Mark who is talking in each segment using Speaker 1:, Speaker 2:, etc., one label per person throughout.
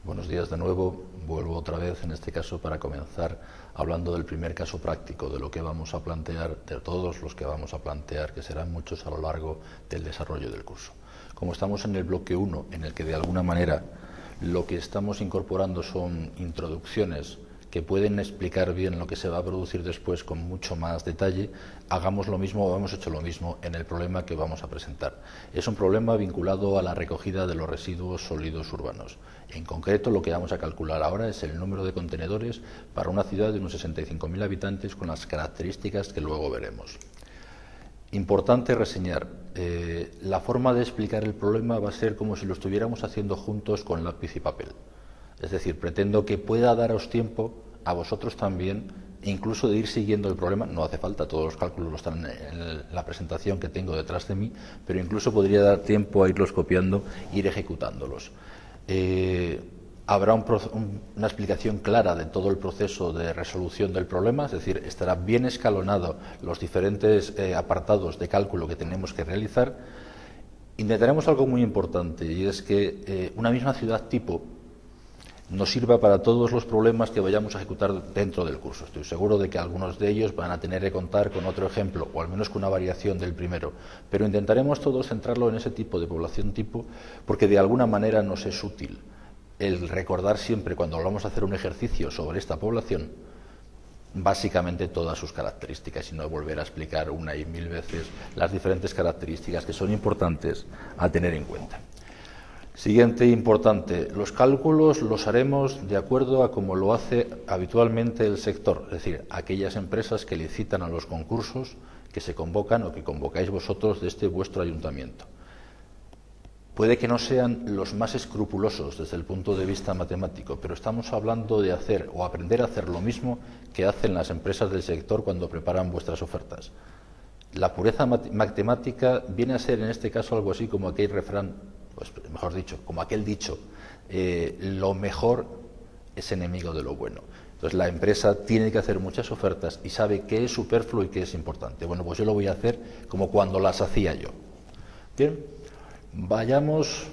Speaker 1: Buenos días de nuevo. Vuelvo otra vez, en este caso, para comenzar hablando del primer caso práctico, de lo que vamos a plantear, de todos los que vamos a plantear, que serán muchos a lo largo del desarrollo del curso. Como estamos en el bloque 1, en el que de alguna manera lo que estamos incorporando son introducciones que pueden explicar bien lo que se va a producir después con mucho más detalle, hagamos lo mismo o hemos hecho lo mismo en el problema que vamos a presentar. Es un problema vinculado a la recogida de los residuos sólidos urbanos. En concreto, lo que vamos a calcular ahora es el número de contenedores para una ciudad de unos 65.000 habitantes con las características que luego veremos. Importante reseñar, la forma de explicar el problema va a ser como si lo estuviéramos haciendo juntos con lápiz y papel. Es decir, pretendo que pueda daros tiempo a vosotros también, incluso de ir siguiendo el problema. No hace falta, todos los cálculos están en la presentación que tengo detrás de mí, pero incluso podría dar tiempo a irlos copiando e ir ejecutándolos. Habrá una explicación clara de todo el proceso de resolución del problema, es decir, estará bien escalonado los diferentes apartados de cálculo que tenemos que realizar. Intentaremos algo muy importante, y es que una misma ciudad tipo nos sirva para todos los problemas que vayamos a ejecutar dentro del curso. Estoy seguro de que algunos de ellos van a tener que contar con otro ejemplo, o al menos con una variación del primero, pero intentaremos todos centrarlo en ese tipo de población tipo, porque de alguna manera nos es útil el recordar siempre, cuando vamos a hacer un ejercicio sobre esta población, básicamente todas sus características, y no volver a explicar una y mil veces las diferentes características que son importantes a tener en cuenta. Siguiente importante, los cálculos los haremos de acuerdo a como lo hace habitualmente el sector, es decir, aquellas empresas que licitan a los concursos que se convocan o que convocáis vosotros desde vuestro ayuntamiento. Puede que no sean los más escrupulosos desde el punto de vista matemático, pero estamos hablando de hacer o aprender a hacer lo mismo que hacen las empresas del sector cuando preparan vuestras ofertas. La pureza matemática viene a ser en este caso algo así como aquel refrán, pues mejor dicho, como aquel dicho, lo mejor es enemigo de lo bueno. Entonces la empresa tiene que hacer muchas ofertas y sabe qué es superfluo y qué es importante. Bueno, pues yo lo voy a hacer como cuando las hacía yo. Bien, vayamos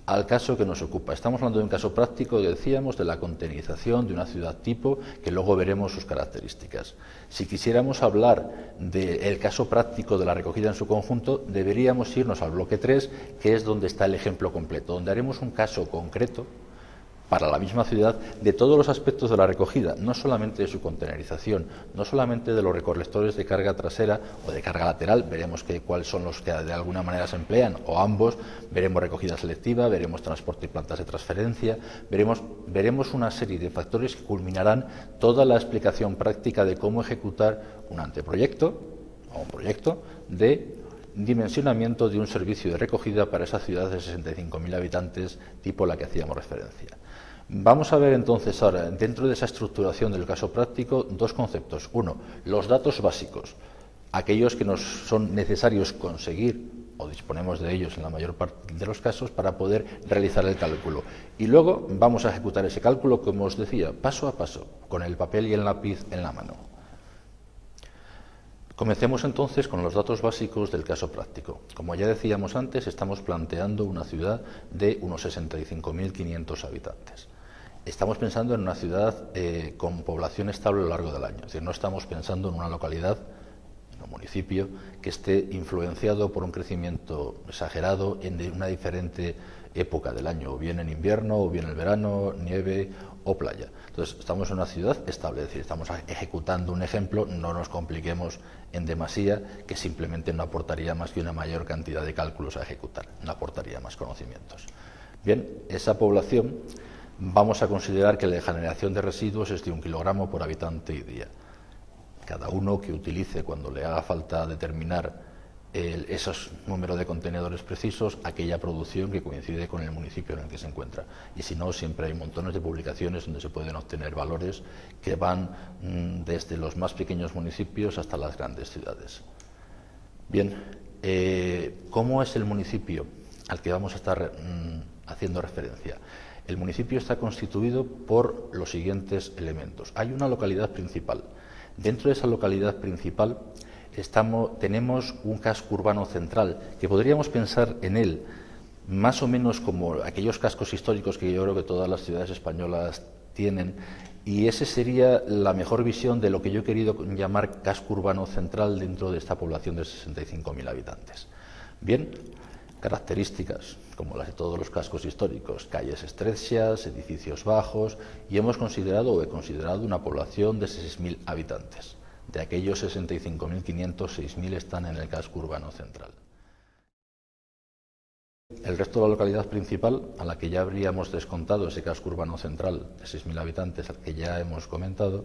Speaker 1: al caso que nos ocupa. Estamos hablando de un caso práctico, decíamos, de la containerización de una ciudad tipo, que luego veremos sus características. Si quisiéramos hablar del caso práctico de la recogida en su conjunto, deberíamos irnos al bloque 3, que es donde está el ejemplo completo, donde haremos un caso concreto para la misma ciudad de todos los aspectos de la recogida, no solamente de su containerización, no solamente de los recolectores de carga trasera o de carga lateral, veremos cuáles son los que de alguna manera se emplean, o ambos, veremos recogida selectiva, veremos transporte y plantas de transferencia, veremos una serie de factores que culminarán toda la explicación práctica de cómo ejecutar un anteproyecto o un proyecto de dimensionamiento de un servicio de recogida para esa ciudad de 65.000 habitantes tipo la que hacíamos referencia. Vamos a ver entonces ahora, dentro de esa estructuración del caso práctico, dos conceptos. Uno, los datos básicos, aquellos que nos son necesarios conseguir, o disponemos de ellos en la mayor parte de los casos, para poder realizar el cálculo. Y luego vamos a ejecutar ese cálculo, como os decía, paso a paso, con el papel y el lápiz en la mano. Comencemos entonces con los datos básicos del caso práctico. Como ya decíamos antes, estamos planteando una ciudad de unos 65.500 habitantes. Estamos pensando en una ciudad con población estable a lo largo del año. Es decir, no estamos pensando en una localidad, en un municipio, que esté influenciado por un crecimiento exagerado en una diferente época del año, o bien en invierno, o bien en el verano, nieve o playa. Entonces, estamos en una ciudad estable, es decir, estamos ejecutando un ejemplo, no nos compliquemos en demasía, que simplemente no aportaría más que una mayor cantidad de cálculos a ejecutar, no aportaría más conocimientos. Bien, esa población, vamos a considerar que la generación de residuos es de 1 kilogramo por habitante y día. Cada uno que utilice, cuando le haga falta determinar esos números de contenedores precisos, aquella producción que coincide con el municipio en el que se encuentra. Y si no, siempre hay montones de publicaciones donde se pueden obtener valores que van desde los más pequeños municipios hasta las grandes ciudades. Bien, ¿cómo es el municipio al que vamos a estar haciendo referencia? El municipio está constituido por los siguientes elementos. Hay una localidad principal. Dentro de esa localidad principal tenemos un casco urbano central, que podríamos pensar en él más o menos como aquellos cascos históricos que yo creo que todas las ciudades españolas tienen, y esa sería la mejor visión de lo que yo he querido llamar casco urbano central dentro de esta población de 65.000 habitantes. Bien, características como las de todos los cascos históricos: calles estrechas, edificios bajos, y hemos considerado o he considerado una población de 6.000 habitantes. De aquellos 65.500, 6.000 están en el casco urbano central. El resto de la localidad principal, a la que ya habríamos descontado ese casco urbano central de 6.000 habitantes, al que ya hemos comentado,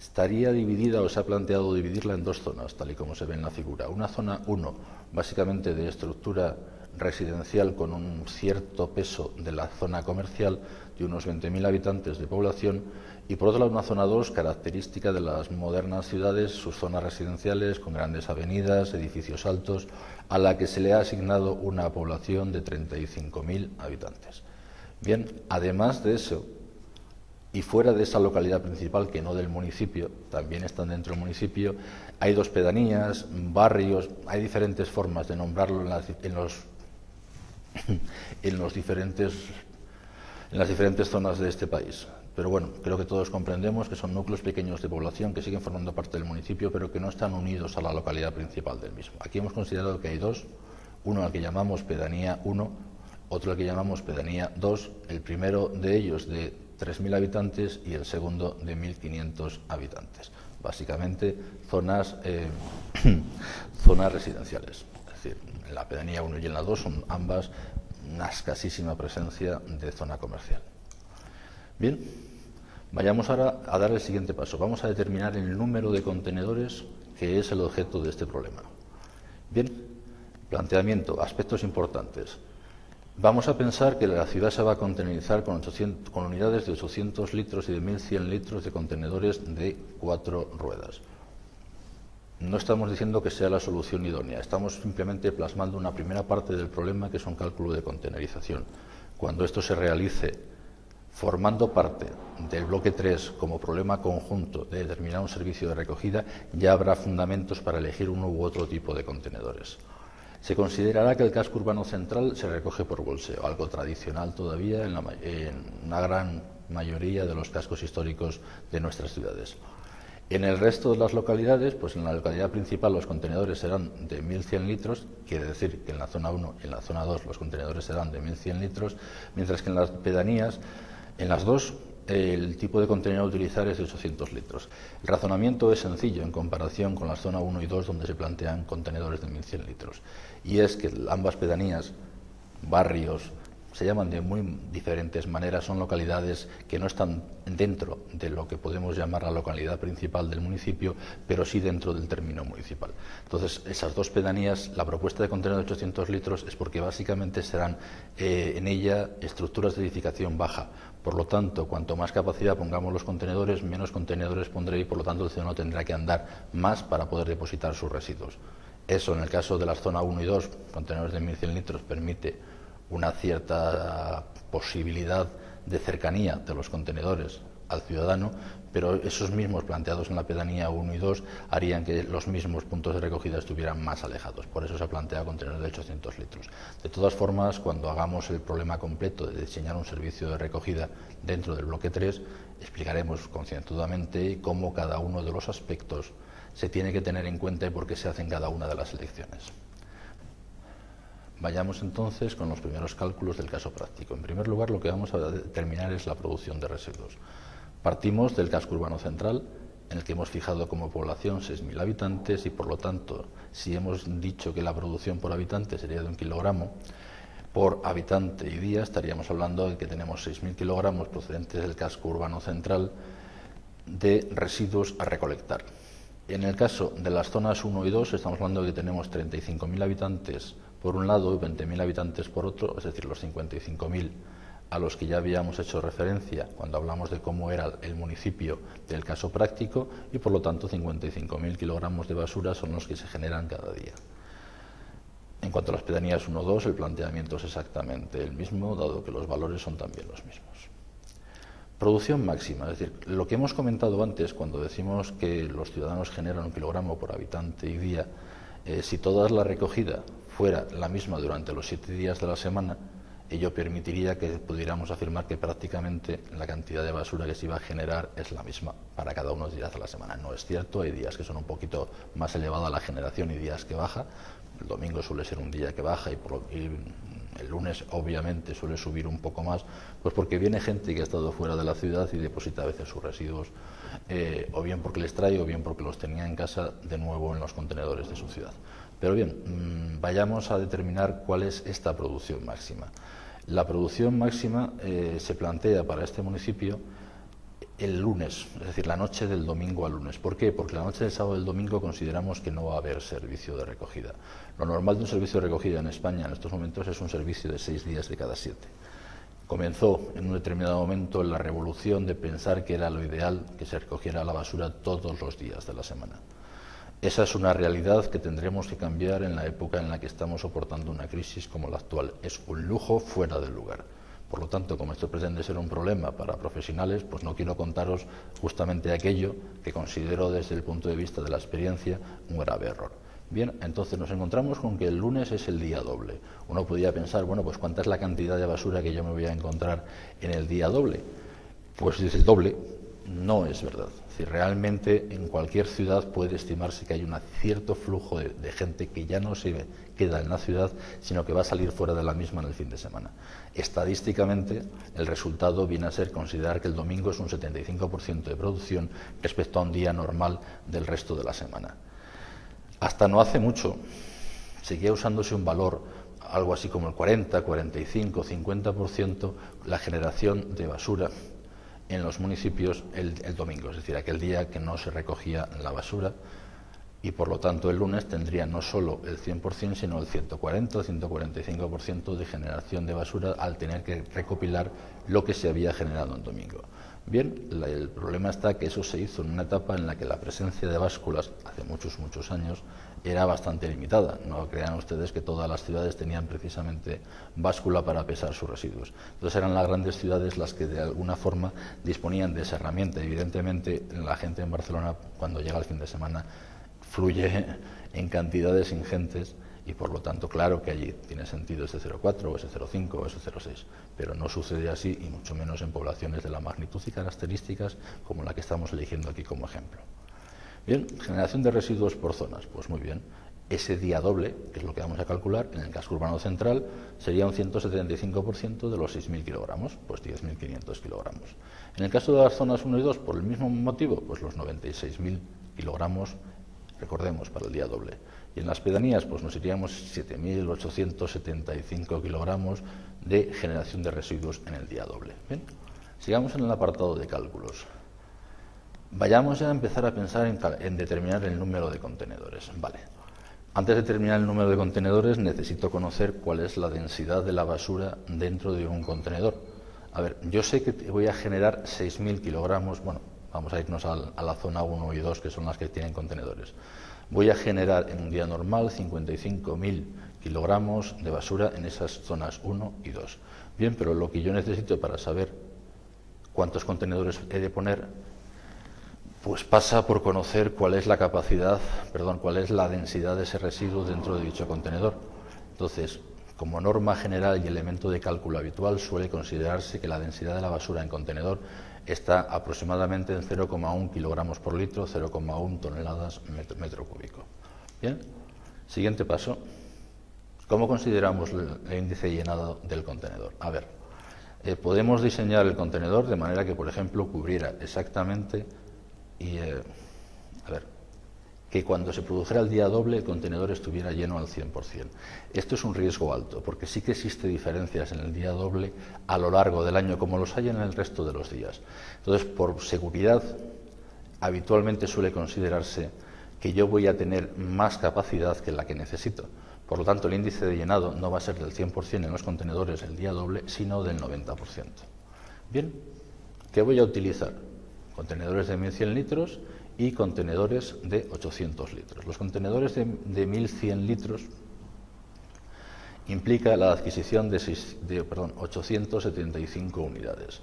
Speaker 1: estaría dividida, o se ha planteado dividirla en dos zonas, tal y como se ve en la figura. Una zona 1, básicamente de estructura residencial con un cierto peso de la zona comercial, de unos 20.000 habitantes de población, y por otro lado una zona 2, característica de las modernas ciudades, sus zonas residenciales con grandes avenidas, edificios altos, a la que se le ha asignado una población de 35.000 habitantes. Bien, además de eso, y fuera de esa localidad principal, que no del municipio, también están dentro del municipio, hay dos pedanías, barrios, hay diferentes formas de nombrarlo en las diferentes zonas de este país. Pero bueno, creo que todos comprendemos que son núcleos pequeños de población que siguen formando parte del municipio, pero que no están unidos a la localidad principal del mismo. Aquí hemos considerado que hay dos: uno al que llamamos pedanía 1, otro al que llamamos pedanía 2, el primero de ellos de 3.000 habitantes y el segundo de 1.500 habitantes. Básicamente zonas residenciales. Es decir, en la pedanía 1 y en la 2 son ambas una escasísima presencia de zona comercial. Bien, vayamos ahora a dar el siguiente paso. Vamos a determinar el número de contenedores, que es el objeto de este problema. Bien, planteamiento, aspectos importantes. Vamos a pensar que la ciudad se va a contenerizar con unidades de 800 litros y de 1.100 litros de contenedores de 4 ruedas. No estamos diciendo que sea la solución idónea, estamos simplemente plasmando una primera parte del problema, que es un cálculo de contenerización. Cuando esto se realice formando parte del bloque 3 como problema conjunto de determinar un servicio de recogida, ya habrá fundamentos para elegir uno u otro tipo de contenedores. Se considerará que el casco urbano central se recoge por bolseo, algo tradicional todavía en una gran mayoría de los cascos históricos de nuestras ciudades. En el resto de las localidades, pues en la localidad principal los contenedores serán de 1.100 litros, quiere decir que en la zona 1 y en la zona 2 los contenedores serán de 1.100 litros, mientras que en las pedanías, en las dos, el tipo de contenedor a utilizar es de 800 litros. El razonamiento es sencillo en comparación con la zona 1 y 2, donde se plantean contenedores de 1.100 litros. Y es que ambas pedanías, barrios, se llaman de muy diferentes maneras, son localidades que no están dentro de lo que podemos llamar la localidad principal del municipio, pero sí dentro del término municipal. Entonces, esas dos pedanías, la propuesta de contenedor de 800 litros es porque básicamente serán en ella estructuras de edificación baja. Por lo tanto, cuanto más capacidad pongamos los contenedores, menos contenedores pondré y por lo tanto el ciudadano tendrá que andar más para poder depositar sus residuos. Eso, en el caso de las zonas 1 y 2, contenedores de 1.100 litros, permite una cierta posibilidad de cercanía de los contenedores al ciudadano, pero esos mismos planteados en la pedanía 1 y 2 harían que los mismos puntos de recogida estuvieran más alejados. Por eso se ha planteado contenedores de 800 litros. De todas formas, cuando hagamos el problema completo de diseñar un servicio de recogida dentro del bloque 3, explicaremos concienzudamente cómo cada uno de los aspectos se tiene que tener en cuenta y por qué se hacen cada una de las elecciones. Vayamos entonces con los primeros cálculos del caso práctico. En primer lugar, lo que vamos a determinar es la producción de residuos. Partimos del casco urbano central, en el que hemos fijado como población 6.000 habitantes y, por lo tanto, si hemos dicho que la producción por habitante sería de 1 kilogramo, por habitante y día estaríamos hablando de que tenemos 6.000 kilogramos procedentes del casco urbano central de residuos a recolectar. En el caso de las zonas 1 y 2 estamos hablando de que tenemos 35.000 habitantes por un lado y 20.000 habitantes por otro, es decir, los 55.000 a los que ya habíamos hecho referencia cuando hablamos de cómo era el municipio del caso práctico, y por lo tanto 55.000 kilogramos de basura son los que se generan cada día. En cuanto a las pedanías 1-2, el planteamiento es exactamente el mismo, dado que los valores son también los mismos. Producción máxima, es decir, lo que hemos comentado antes cuando decimos que los ciudadanos generan 1 kilogramo por habitante y día, si toda la recogida fuera la misma durante los 7 días de la semana, ello permitiría que pudiéramos afirmar que prácticamente la cantidad de basura que se iba a generar es la misma para cada uno de los días de la semana. No es cierto, hay días que son un poquito más elevada la generación y días que baja. El domingo suele ser un día que baja y el lunes obviamente suele subir un poco más, pues porque viene gente que ha estado fuera de la ciudad y deposita a veces sus residuos, o bien porque les trae o bien porque los tenía en casa de nuevo en los contenedores de su ciudad. Pero bien, vayamos a determinar cuál es esta producción máxima. La producción máxima se plantea para este municipio el lunes, es decir, la noche del domingo al lunes. ¿Por qué? Porque la noche del sábado y del domingo consideramos que no va a haber servicio de recogida. Lo normal de un servicio de recogida en España en estos momentos es un servicio de 6 días de cada 7. Comenzó en un determinado momento la revolución de pensar que era lo ideal que se recogiera la basura todos los días de la semana. Esa es una realidad que tendremos que cambiar en la época en la que estamos soportando una crisis como la actual. Es un lujo fuera del lugar. Por lo tanto, como esto pretende ser un problema para profesionales, pues no quiero contaros justamente aquello que considero desde el punto de vista de la experiencia un grave error. Bien, entonces nos encontramos con que el lunes es el día doble. Uno podría pensar, bueno, pues ¿cuánta es la cantidad de basura que yo me voy a encontrar en el día doble? Pues es el doble. No es verdad. Si realmente en cualquier ciudad puede estimarse que hay un cierto flujo de gente que ya no se queda en la ciudad, sino que va a salir fuera de la misma en el fin de semana. Estadísticamente, el resultado viene a ser considerar que el domingo es un 75% de producción respecto a un día normal del resto de la semana. Hasta no hace mucho seguía usándose un valor algo así como el 40, 45, 50% la generación de basura en los municipios el domingo, es decir, aquel día que no se recogía la basura, y por lo tanto el lunes tendría no solo el 100%, sino el 140 o 145% de generación de basura al tener que recopilar lo que se había generado en domingo. Bien, el problema está que eso se hizo en una etapa en la que la presencia de básculas, hace muchos años, era bastante limitada. No crean ustedes que todas las ciudades tenían precisamente báscula para pesar sus residuos. Entonces eran las grandes ciudades las que de alguna forma disponían de esa herramienta. Evidentemente la gente en Barcelona, cuando llega el fin de semana, fluye en cantidades ingentes y por lo tanto claro que allí tiene sentido ese 0,4 o ese 0,5 o ese 0,6, pero no sucede así y mucho menos en poblaciones de la magnitud y características como la que estamos eligiendo aquí como ejemplo. Bien, generación de residuos por zonas, pues muy bien. Ese día doble, que es lo que vamos a calcular, en el casco urbano central sería un 175% de los 6.000 kilogramos, pues 10.500 kilogramos. En el caso de las zonas 1 y 2, por el mismo motivo, pues los 96.000 kilogramos, recordemos, para el día doble. Y en las pedanías, pues nos iríamos 7.875 kilogramos de generación de residuos en el día doble. Bien, sigamos en el apartado de cálculos. Vayamos ya a empezar a pensar en determinar el número de contenedores. Vale. Antes de determinar el número de contenedores, necesito conocer cuál es la densidad de la basura dentro de un contenedor. A ver, yo sé que voy a generar 6.000 kilogramos, bueno, vamos a irnos a la zona 1 y 2, que son las que tienen contenedores. Voy a generar en un día normal 55.000 kilogramos de basura en esas zonas 1 y 2. Bien, pero lo que yo necesito para saber cuántos contenedores he de poner, pues pasa por conocer cuál es la cuál es la densidad de ese residuo dentro de dicho contenedor. Entonces, como norma general y elemento de cálculo habitual, suele considerarse que la densidad de la basura en contenedor está aproximadamente en 0,1 kilogramos por litro, 0,1 toneladas metro cúbico. Bien, siguiente paso. ¿Cómo consideramos el índice de llenado del contenedor? A ver, podemos diseñar el contenedor de manera que, por ejemplo, cubriera exactamente que cuando se produjera el día doble el contenedor estuviera lleno al 100%. Esto es un riesgo alto, porque sí que existen diferencias en el día doble a lo largo del año, como los hay en el resto de los días. Entonces, por seguridad, habitualmente suele considerarse que yo voy a tener más capacidad que la que necesito. Por lo tanto, el índice de llenado no va a ser del 100% en los contenedores el día doble, sino del 90%. Bien, ¿qué voy a utilizar? Contenedores de 1.100 litros y contenedores de 800 litros. Los contenedores de 1.100 litros implica la adquisición de 875 unidades.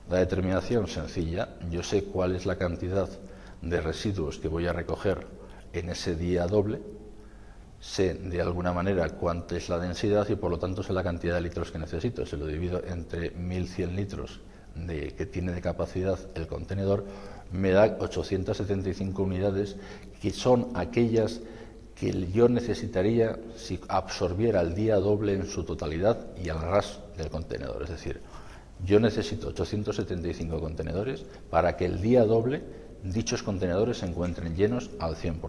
Speaker 1: La determinación sencilla, yo sé cuál es la cantidad de residuos que voy a recoger en ese día doble sé de alguna manera cuánta es la densidad y por lo tanto sé la cantidad de litros que necesito. Se lo divido entre 1100 litros que tiene de capacidad el contenedor, me da 875 unidades, que son aquellas que yo necesitaría si absorbiera el día doble en su totalidad y al ras del contenedor. Es decir, yo necesito 875 contenedores para que el día doble dichos contenedores se encuentren llenos al 100%.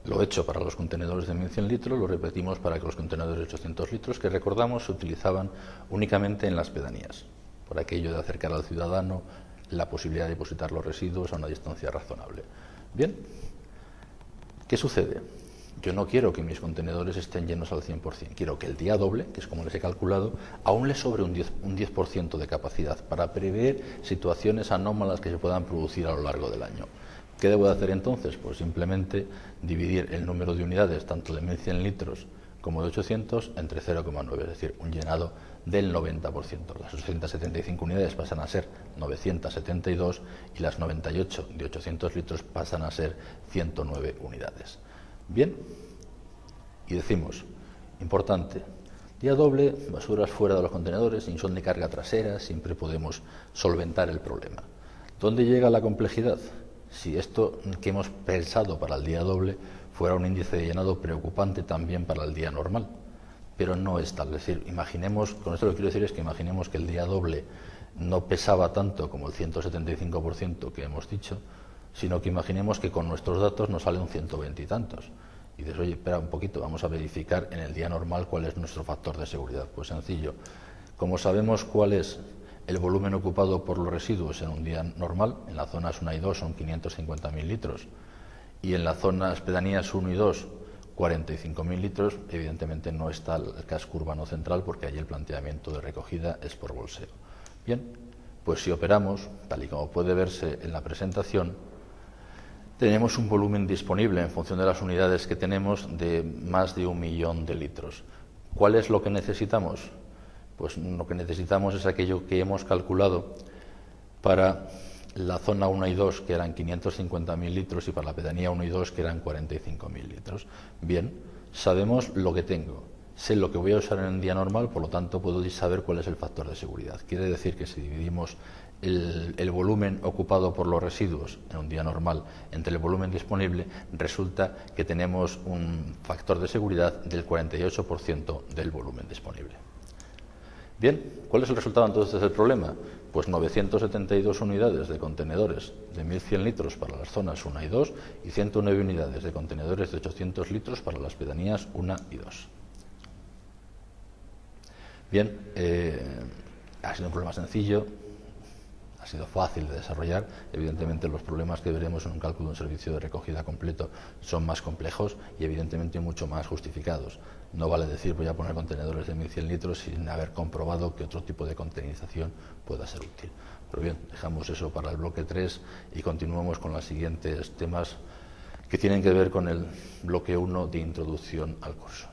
Speaker 1: Lo hecho para los contenedores de 1100 litros, lo repetimos para que los contenedores de 800 litros, que recordamos se utilizaban únicamente en las pedanías, por aquello de acercar al ciudadano la posibilidad de depositar los residuos a una distancia razonable. Bien, ¿qué sucede? Yo no quiero que mis contenedores estén llenos al 100%, quiero que el día doble, que es como les he calculado, aún les sobre un 10% de capacidad para prever situaciones anómalas que se puedan producir a lo largo del año. ¿Qué debo de hacer entonces? Pues simplemente dividir el número de unidades, tanto de 1100 litros como de 800, entre 0,9, es decir, un llenado del 90%. Las 875 unidades pasan a ser 972 y las 98 de 800 litros pasan a ser 109 unidades. Bien, y decimos, importante, día doble, basuras fuera de los contenedores, sin son de carga trasera, siempre podemos solventar el problema. ¿Dónde llega la complejidad? Si esto que hemos pensado para el día doble fuera un índice de llenado preocupante también para el día normal, pero no es tal. Es decir, imaginemos, con esto lo que quiero decir es que imaginemos que el día doble no pesaba tanto como el 175% que hemos dicho, sino que imaginemos que con nuestros datos nos sale un 120 y tantos. Y dices, oye, espera un poquito, vamos a verificar en el día normal cuál es nuestro factor de seguridad. Pues sencillo, como sabemos cuál es el volumen ocupado por los residuos en un día normal, en las zonas 1 y 2 son 550.000 litros y en las zonas pedanías 1 y 2 45.000 litros, evidentemente no está el casco urbano central porque allí el planteamiento de recogida es por bolseo. Bien, pues si operamos, tal y como puede verse en la presentación, tenemos un volumen disponible en función de las unidades que tenemos de más de 1 millón de litros. ¿Cuál es lo que necesitamos? Pues lo que necesitamos es aquello que hemos calculado para la zona 1 y 2, que eran 550.000 litros, y para la pedanía 1 y 2, que eran 45.000 litros. Bien, sabemos lo que tengo, sé lo que voy a usar en el día normal, por lo tanto puedo saber cuál es el factor de seguridad. Quiere decir que si dividimos el volumen ocupado por los residuos en un día normal entre el volumen disponible, resulta que tenemos un factor de seguridad del 48% del volumen disponible. Bien, ¿cuál es el resultado entonces del problema? Pues 972 unidades de contenedores de 1100 litros para las zonas 1 y 2 y 109 unidades de contenedores de 800 litros para las pedanías 1 y 2. Bien, ha sido un problema sencillo, ha sido fácil de desarrollar. Evidentemente los problemas que veremos en un cálculo de un servicio de recogida completo son más complejos y evidentemente mucho más justificados. No vale decir voy a poner contenedores de 1100 litros sin haber comprobado que otro tipo de containerización pueda ser útil. Pero bien, dejamos eso para el bloque 3 y continuamos con los siguientes temas que tienen que ver con el bloque 1 de introducción al curso.